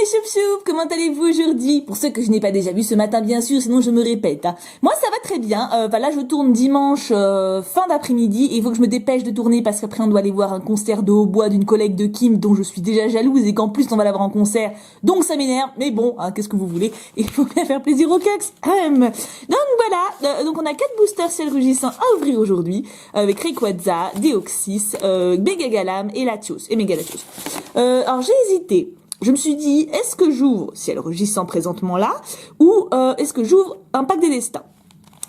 choup-choup, comment allez-vous aujourd'hui? Pour ceux que je n'ai pas déjà vu ce matin, bien sûr, sinon je me répète. Hein. Moi, ça va très bien. Là, je tourne dimanche fin d'après-midi et il faut que je me dépêche de tourner parce qu'après, on doit aller voir un concert de hautbois d'une collègue de Kim dont je suis déjà jalouse et qu'en plus, on va la voir en concert. Donc, ça m'énerve. Mais bon, hein, qu'est-ce que vous voulez? Il faut bien faire plaisir aux cux. Donc, voilà. Donc, on a 4 boosters ciel rugissant à ouvrir aujourd'hui avec Rayquaza, Deoxys, Megagalam et Latios. Et Megalatios. Alors, j'ai hésité. Je me suis dit, est-ce que j'ouvre ciel rugissant présentement là, ou est-ce que j'ouvre un pack des destins?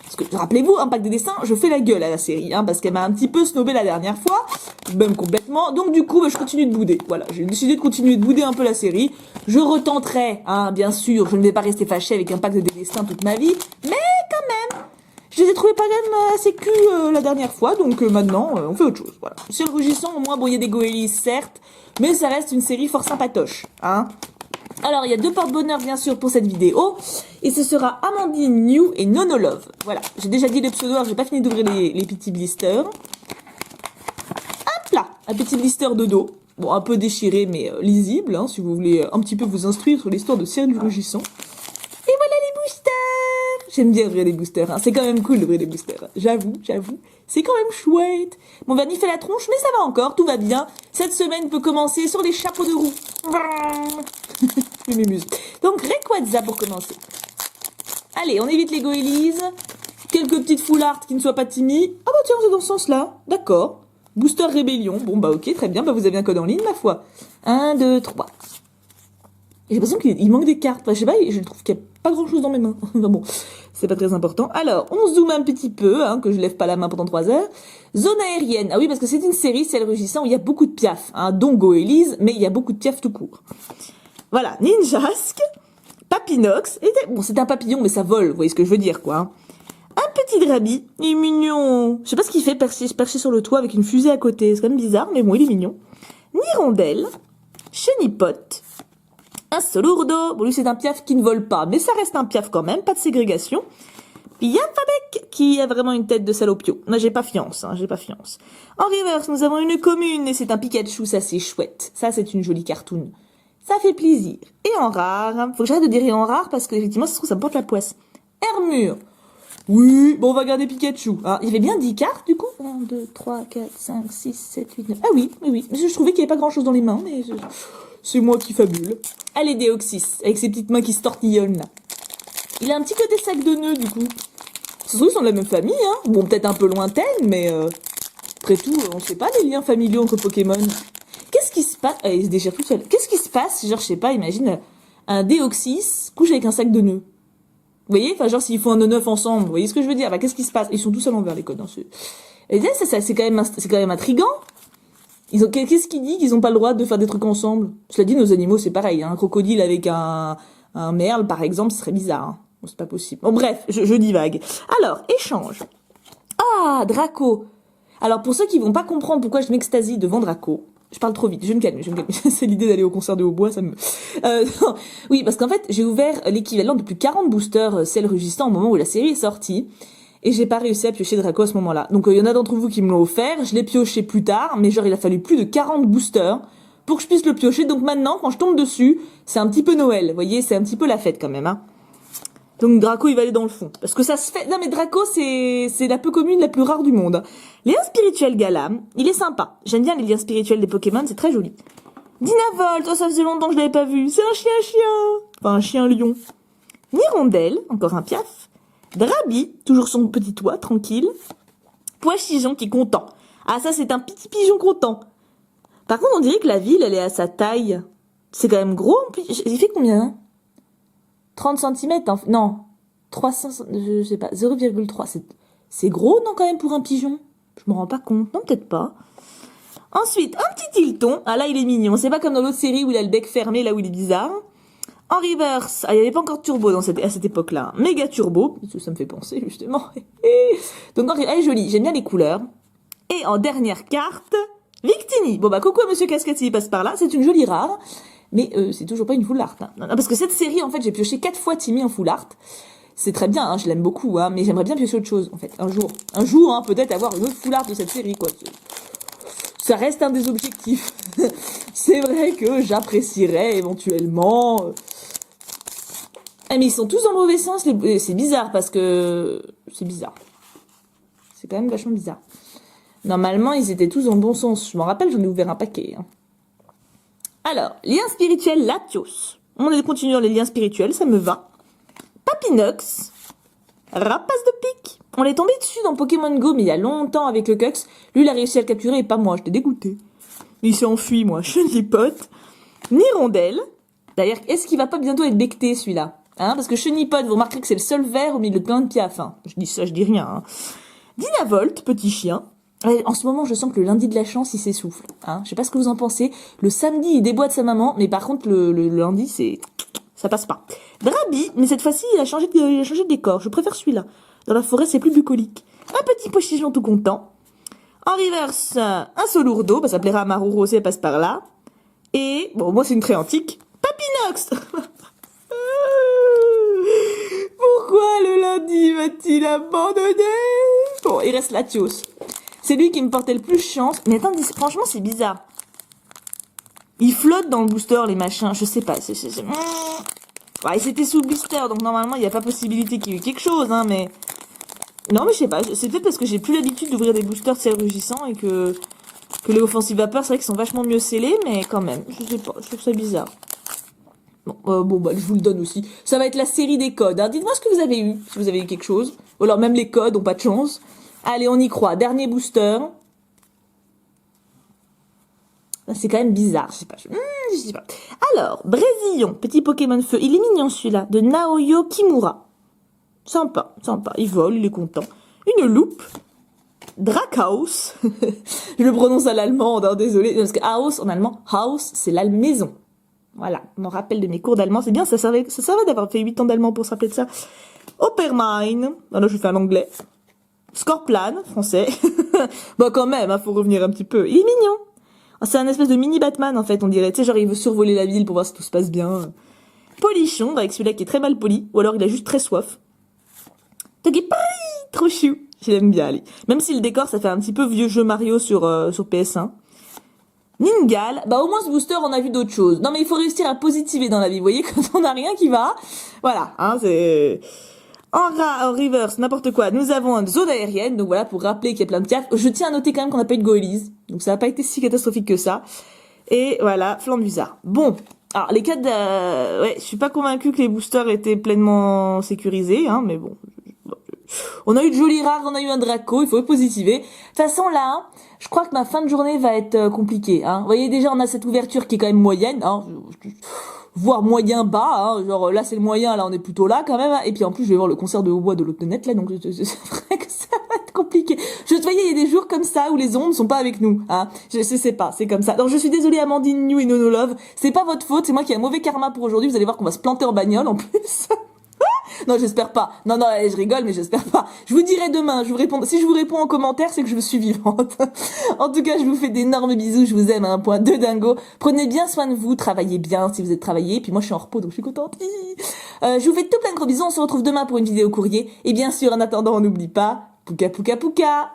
Parce que, rappelez-vous, un pack des destins, je fais la gueule à la série, hein, parce qu'elle m'a un petit peu snobé la dernière fois, même complètement, donc du coup, je continue de bouder. Voilà, j'ai décidé de continuer de bouder un peu la série. Je retenterai, hein, bien sûr, je ne vais pas rester fâchée avec un pack de destins toute ma vie, mais quand même, je les ai trouvés pas même assez cul la dernière fois, donc maintenant, on fait autre chose, voilà. Ciel rugissant, au moins, bon, il y a des Goélis, certes, mais ça reste une série fort sympatoche, hein. Alors, il y a 2 porte-bonheur, bien sûr, pour cette vidéo. Et ce sera Amandine New et Nono Love. Voilà. J'ai déjà dit les pseudos, alors j'ai pas fini d'ouvrir les petits blisters. Hop là, un petit blister de dos. Bon, un peu déchiré, mais lisible, hein, si vous voulez un petit peu vous instruire sur l'histoire de ciel rugissant. Et voilà les boosters. J'aime bien ouvrir les boosters, hein. C'est quand même cool d'ouvrir les boosters. J'avoue. C'est quand même chouette. Mon vernis fait la tronche, mais ça va encore, tout va bien. Cette semaine peut commencer sur les chapeaux de roue. Je m'amuse. Donc, Rayquaza pour commencer. Allez, on évite les Goélises. Quelques petites foulards qui ne soient pas timides. Ah bah tiens, c'est dans ce sens-là. D'accord. Booster Rébellion. Bon bah ok, très bien. Bah vous avez un code en ligne, ma foi. 1, 2, 3. J'ai l'impression qu'il manque des cartes. Enfin, je sais pas, je trouve qu'il n'y a pas grand-chose dans mes mains. Enfin bon, c'est pas très important. Alors, on zoome un petit peu, hein, que je lève pas la main pendant 3 heures. Zone aérienne. Ah oui, parce que c'est une série, ciel rugissant, où il y a beaucoup de piaf, hein, dont Goélise, mais il y a beaucoup de piaf tout court. Voilà, Ninjask, Papinox, et bon, c'est un papillon, mais ça vole, vous voyez ce que je veux dire, quoi. Hein. Un petit Drabi, il est mignon. Je sais pas ce qu'il fait, perché sur le toit avec une fusée à côté. C'est quand même bizarre, mais bon, il est mignon. Nirondelle, Chenipot, un Solourdo. Bon, lui, c'est un piaf qui ne vole pas, mais ça reste un piaf quand même, pas de ségrégation. Puis Yanfabek, qui a vraiment une tête de salopio. Moi, j'ai pas fiance, hein, j'ai pas fiance. En reverse, nous avons une commune, et c'est un Pikachu, ça c'est chouette. Ça, c'est une jolie cartoon. Ça fait plaisir. Et en rare, faut que j'arrête de dire en rare, parce que, effectivement, ça se trouve, ça me porte la poisse. Hermure. Oui, bon, on va garder Pikachu. Hein. Il y avait bien 10 cartes, du coup. 1, 2, 3, 4, 5, 6, 7, 8, 9. Ah oui. Mais je trouvais qu'il n'y avait pas grand-chose dans les mains, mais c'est moi qui fabule. Allez, Deoxys, avec ses petites mains qui se tortillonnent, là. Il a un petit côté sac de nœuds, du coup. Ça se trouve, ils sont de la même famille, hein. Bon, peut-être un peu lointaine, mais après tout, on sait pas les liens familiaux entre Pokémon. Qu'est-ce qui se passe? Il se déchire tout seul. Qu'est-ce qui se passe? Genre, je sais pas, imagine un Deoxys couche avec un sac de nœuds. Vous voyez? Enfin, genre, s'ils font un nœud neuf ensemble, vous voyez ce que je veux dire? Bah, qu'est-ce qui se passe? Ils sont tous à l'envers, les codes, hein. Et ça, c'est quand même intriguant. Qu'est-ce qui dit qu'ils ont pas le droit de faire des trucs ensemble? Cela dit, nos animaux, c'est pareil, hein. Un crocodile avec un merle, par exemple, ce serait bizarre, hein. Bon, c'est pas possible. Bon, bref, je divague. Alors, échange. Ah, Draco. Alors, pour ceux qui vont pas comprendre pourquoi je m'extasie devant Draco, je parle trop vite, je vais me calmer. C'est l'idée d'aller au concert de hautbois, ça me... oui, parce qu'en fait, j'ai ouvert l'équivalent de plus de 40 boosters ciel rugissant au moment où la série est sortie. Et j'ai pas réussi à piocher Draco à ce moment-là. Donc, il y en a d'entre vous qui me l'ont offert. Je l'ai pioché plus tard, mais genre, il a fallu plus de 40 boosters pour que je puisse le piocher. Donc maintenant, quand je tombe dessus, c'est un petit peu Noël. Vous voyez, c'est un petit peu la fête quand même, hein. Donc Draco, il va aller dans le fond. Parce que ça se fait... Non mais Draco, c'est la peu commune, la plus rare du monde. Lien spirituel Galam, il est sympa. J'aime bien les liens spirituels des Pokémon, c'est très joli. Dynavolt, oh, ça faisait longtemps que je l'avais pas vu. C'est un chien-chien. Enfin, un chien-lion. Nirondelle, encore un piaf. Drabi, toujours son petit toit, tranquille. Poichigeon qui est content. Ah, ça, c'est un petit pigeon content. Par contre, on dirait que la ville, elle est à sa taille. C'est quand même gros. Il fait combien, hein? 30 cm, hein. Non, 300, je sais pas, 0,3, c'est gros, non, quand même, pour un pigeon? Je me rends pas compte, non, peut-être pas. Ensuite, un petit Tilton, ah là, il est mignon, c'est pas comme dans l'autre série où il a le bec fermé, là où il est bizarre. En reverse, il n'y avait pas encore de turbo à cette époque-là, méga turbo, ça me fait penser, justement. Donc, elle est jolie, j'aime bien les couleurs. Et en dernière carte, Victini. Bon, bah, coucou à Monsieur Casquette, il passe par là, c'est une jolie rare. Mais c'est toujours pas une full art. Hein. Non, parce que cette série, en fait, j'ai pioché 4 fois Timmy en full art. C'est très bien, hein, je l'aime beaucoup, hein, mais j'aimerais bien piocher autre chose, en fait, un jour. Un jour, hein, peut-être avoir une autre full art de cette série, quoi. ça reste un des objectifs. C'est vrai que j'apprécierais éventuellement... Ah, mais ils sont tous dans le mauvais sens. C'est bizarre parce que... C'est bizarre. C'est quand même vachement bizarre. Normalement, ils étaient tous dans le bon sens. Je m'en rappelle, j'en ai ouvert un paquet. Hein. Alors, lien spirituel Latios. On est continue dans les liens spirituels, ça me va. Papinox. Rapace de pique. On est tombé dessus dans Pokémon Go, mais il y a longtemps avec le Cux. Lui, il a réussi à le capturer et pas moi. J'étais dégoûté. Il s'est enfui, moi. Chenipot. Nirondelle. D'ailleurs, est-ce qu'il va pas bientôt être becté, celui-là? Hein, parce que Chenipot, vous remarquerez que c'est le seul vert au milieu de plein de piafs. Hein. Je dis ça, je dis rien. Hein. Dynavolt, petit chien. En ce moment, je sens que le lundi de la chance, il s'essouffle. Hein. Je sais pas ce que vous en pensez. Le samedi, il déboîte sa maman, mais par contre, le lundi, c'est... ça passe pas. Drabi, mais cette fois-ci, il a changé de décor. Je préfère celui-là. Dans la forêt, c'est plus bucolique. Un petit pochillon tout content. En reverse, un Solourdo. Bah, ça plaira à Maruro aussi, elle passe par là. Et, bon, moi, c'est une très antique. Papinox. Pourquoi le lundi va-t-il abandonner? Bon, il reste Latios. C'est lui qui me portait le plus chance. Mais attendez, franchement, c'est bizarre. Il flotte dans le booster, les machins. Je sais pas. Ouais, c'était sous blister, donc normalement, il n'y a pas possibilité qu'il y ait eu quelque chose, hein, mais... Non, mais je sais pas. C'est peut-être parce que j'ai plus l'habitude d'ouvrir des boosters de ciel rugissant et que les offensives vapeurs, c'est vrai qu'ils sont vachement mieux scellés, mais quand même, je sais pas. Je trouve ça bizarre. Bon, bah, je vous le donne aussi. Ça va être la série des codes, hein. Dites-moi ce que vous avez eu, si vous avez eu quelque chose. Ou alors même les codes ont pas de chance. Allez, on y croit. Dernier booster. C'est quand même bizarre, je sais pas. Je sais pas. Alors, Brésillon, petit Pokémon feu. Il est mignon celui-là, de Naoyo Kimura. Sympa, sympa. Il vole, il est content. Une loupe. Drakaos. Je le prononce à l'allemande, hein, désolé. Parce que Haus, en allemand, Haus, c'est la maison. Voilà, je m'en rappelle de mes cours d'allemand. C'est bien, ça servait d'avoir fait 8 ans d'allemand pour se rappeler de ça. Oppermine. Ah là, je fais un anglais. Scorplan, français. Bon, quand même, hein, faut revenir un petit peu. Il est mignon. C'est un espèce de mini Batman, en fait, on dirait. Tu sais, genre, il veut survoler la ville pour voir si tout se passe bien. Polichon, avec celui-là qui est très mal poli. Ou alors, il a juste très soif. Togepi, trop chou. Je l'aime bien, allez. Même si le décor, ça fait un petit peu vieux jeu Mario sur PS1. Ningal, bah au moins ce booster, on a vu d'autres choses. Non, mais il faut réussir à positiver dans la vie, vous voyez, quand on n'a rien qui va. Voilà, hein, c'est... En reverse, n'importe quoi. Nous avons une zone aérienne, donc voilà, pour rappeler qu'il y a plein de piafs. Je tiens à noter quand même qu'on n'a pas eu de Goélise, donc ça n'a pas été si catastrophique que ça. Et voilà, Flambuza. Bon, alors les cas de... Ouais, je suis pas convaincue que les boosters étaient pleinement sécurisés, hein, mais bon... On a eu de jolis rares, on a eu un Draco, il faut positiver. De toute façon, là, je crois que ma fin de journée va être compliquée. Hein. Vous voyez, déjà, on a cette ouverture qui est quand même moyenne, hein, voire moyen bas. Hein, genre, là, c'est le moyen, là, on est plutôt là, quand même. Hein. Et puis, en plus, je vais voir le concert de hautbois de l'autre net, là, donc c'est vrai que ça va être compliqué. Je te voyais, il y a des jours comme ça où les ondes sont pas avec nous. Hein. Je sais pas, c'est comme ça. Donc, je suis désolée, Amandine, New et Nono Love. C'est pas votre faute, c'est moi qui ai un mauvais karma pour aujourd'hui. Vous allez voir qu'on va se planter en bagnole, en plus. Non, j'espère pas. Non, je rigole, mais j'espère pas. Je vous dirai demain, je vous réponds. Si je vous réponds en commentaire, c'est que je suis vivante. En tout cas, je vous fais d'énormes bisous, je vous aime à un point de dingo. Prenez bien soin de vous, travaillez bien si vous êtes travaillé. Puis moi, je suis en repos, donc je suis contente. Je vous fais tout plein de gros bisous, on se retrouve demain pour une vidéo courrier. Et bien sûr, en attendant, on n'oublie pas, pouka pouka pouka.